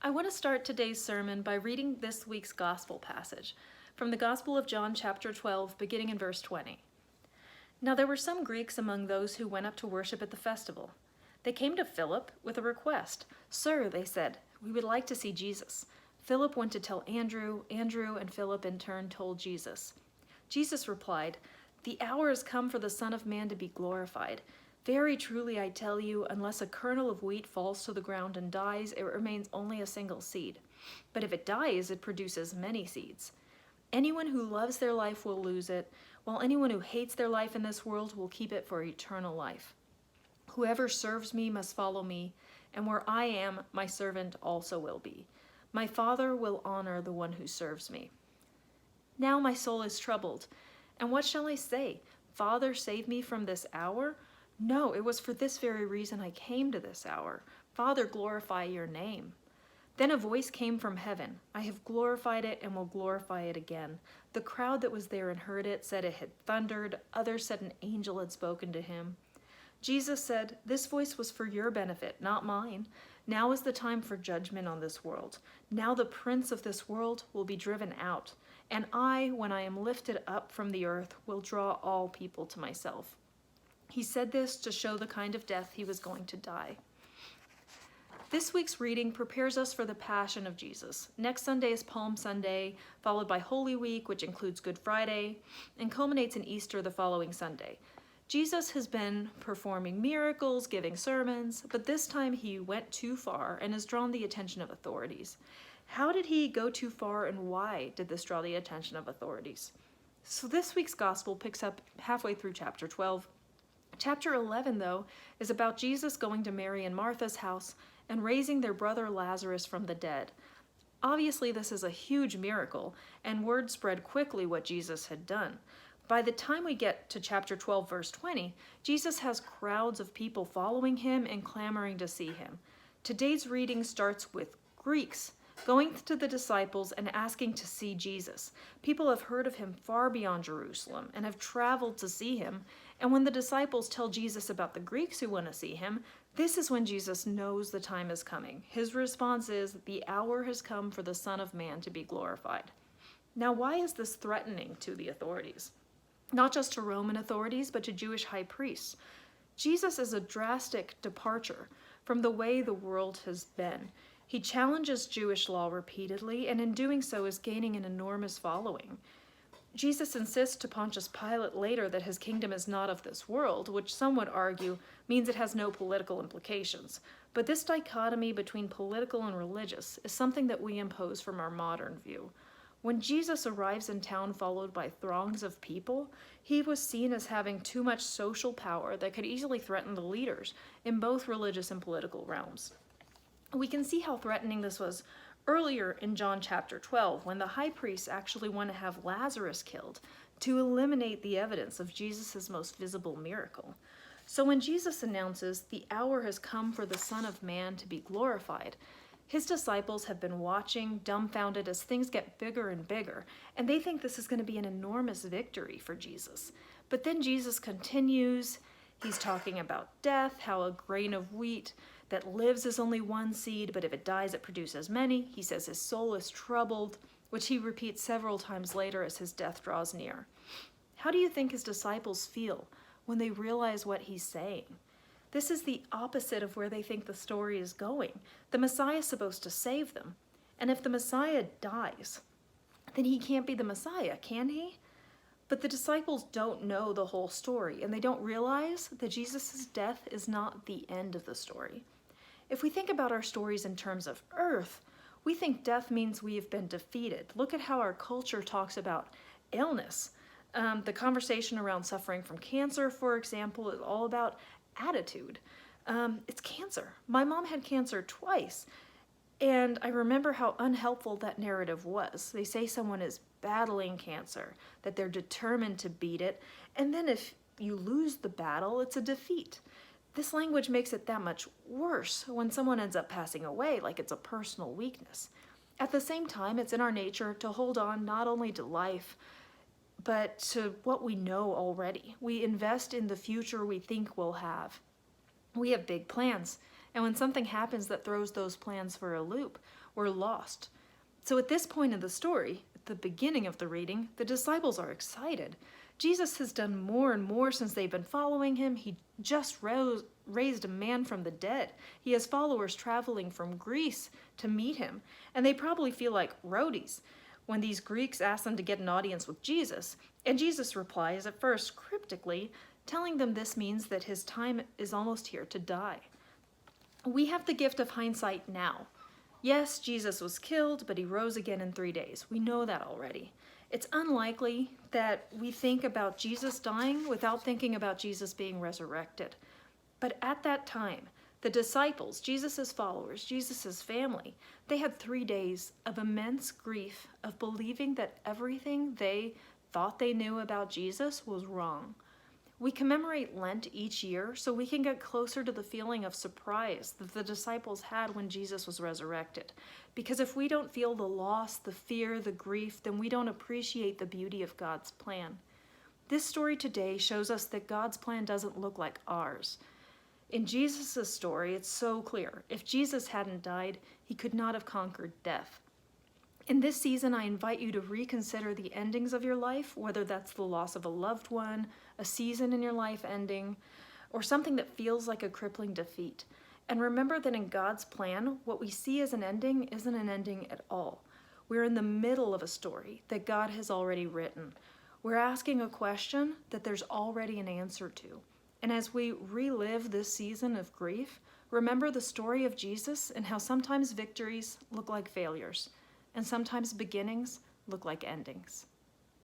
I want to start today's sermon by reading this week's gospel passage from the Gospel of John chapter 12, beginning in verse 20. Now there were some Greeks among those who went up to worship at the festival. They came to Philip with a request. "Sir," they said, "we would like to see Jesus." Philip went to tell Andrew. Andrew and Philip in turn told Jesus. Jesus replied, "The hour has come for the Son of Man to be glorified. Very truly I tell you, unless a kernel of wheat falls to the ground and dies, it remains only a single seed. But if it dies, it produces many seeds. Anyone who loves their life will lose it, while anyone who hates their life in this world will keep it for eternal life. Whoever serves me must follow me, and where I am, my servant also will be. My Father will honor the one who serves me. Now my soul is troubled, and what shall I say? Father, save me from this hour? No, it was for this very reason I came to this hour. Father, glorify your name." Then a voice came from heaven. "I have glorified it and will glorify it again." The crowd that was there and heard it said it had thundered. Others said an angel had spoken to him. Jesus said, "This voice was for your benefit, not mine. Now is the time for judgment on this world. Now the prince of this world will be driven out. And I, when I am lifted up from the earth, will draw all people to myself." He said this to show the kind of death he was going to die. This week's reading prepares us for the Passion of Jesus. Next Sunday is Palm Sunday, followed by Holy Week, which includes Good Friday, and culminates in Easter the following Sunday. Jesus has been performing miracles, giving sermons, but this time he went too far and has drawn the attention of authorities. How did he go too far, and why did this draw the attention of authorities? So this week's gospel picks up halfway through chapter 12. Chapter 11, though, is about Jesus going to Mary and Martha's house and raising their brother Lazarus from the dead. Obviously, this is a huge miracle, and word spread quickly what Jesus had done. By the time we get to chapter 12, verse 20, Jesus has crowds of people following him and clamoring to see him. Today's reading starts with Greeks going to the disciples and asking to see Jesus. People have heard of him far beyond Jerusalem and have traveled to see him. And when the disciples tell Jesus about the Greeks who want to see him, this is when Jesus knows the time is coming. His response is, "The hour has come for the Son of Man to be glorified." Now, why is this threatening to the authorities? Not just to Roman authorities, but to Jewish high priests. Jesus is a drastic departure from the way the world has been. He challenges Jewish law repeatedly, and in doing so is gaining an enormous following. Jesus insists to Pontius Pilate later that his kingdom is not of this world, which some would argue means it has no political implications. But this dichotomy between political and religious is something that we impose from our modern view. When Jesus arrives in town followed by throngs of people, he was seen as having too much social power that could easily threaten the leaders in both religious and political realms. We can see how threatening this was earlier in John chapter 12, when the high priests actually want to have Lazarus killed to eliminate the evidence of Jesus' most visible miracle. So when Jesus announces, "The hour has come for the Son of Man to be glorified," his disciples have been watching, dumbfounded, as things get bigger and bigger, and they think this is going to be an enormous victory for Jesus. But then Jesus continues. He's talking about death, how a grain of wheat that lives is only one seed, but if it dies, it produces many. He says his soul is troubled, which he repeats several times later as his death draws near. How do you think his disciples feel when they realize what he's saying? This is the opposite of where they think the story is going. The Messiah is supposed to save them. And if the Messiah dies, then he can't be the Messiah, can he? But the disciples don't know the whole story, and they don't realize that Jesus' death is not the end of the story. If we think about our stories in terms of earth, we think death means we have been defeated. Look at how our culture talks about illness. The conversation around suffering from cancer, for example, is all about attitude. It's cancer. My mom had cancer twice, and I remember how unhelpful that narrative was. They say someone is battling cancer, that they're determined to beat it, and then if you lose the battle, it's a defeat. This language makes it that much worse when someone ends up passing away, like it's a personal weakness. At the same time, it's in our nature to hold on not only to life, but to what we know already. We invest in the future we think we'll have. We have big plans, And when something happens that throws those plans for a loop, we're lost. So at this point in the story, at the beginning of the reading, the disciples are excited. Jesus has done more and more since they've been following him. He just raised a man from the dead. He has followers traveling from Greece to meet him, and they probably feel like roadies when these Greeks ask them to get an audience with Jesus. And Jesus replies, at first cryptically, telling them this means that his time is almost here to die. We have the gift of hindsight now. Yes, Jesus was killed, but he rose again in 3 days. We know that already. It's unlikely that we think about Jesus dying without thinking about Jesus being resurrected. But at that time, the disciples, Jesus' followers, Jesus' family, they had 3 days of immense grief, of believing that everything they thought they knew about Jesus was wrong. We commemorate Lent each year so we can get closer to the feeling of surprise that the disciples had when Jesus was resurrected. Because if we don't feel the loss, the fear, the grief, then we don't appreciate the beauty of God's plan. This story today shows us that God's plan doesn't look like ours. In Jesus' story, it's so clear. If Jesus hadn't died, he could not have conquered death. In this season, I invite you to reconsider the endings of your life, whether that's the loss of a loved one, a season in your life ending, or something that feels like a crippling defeat. And remember that in God's plan, what we see as an ending isn't an ending at all. We're in the middle of a story that God has already written. We're asking a question that there's already an answer to. And as we relive this season of grief, remember the story of Jesus and how sometimes victories look like failures, and sometimes beginnings look like endings.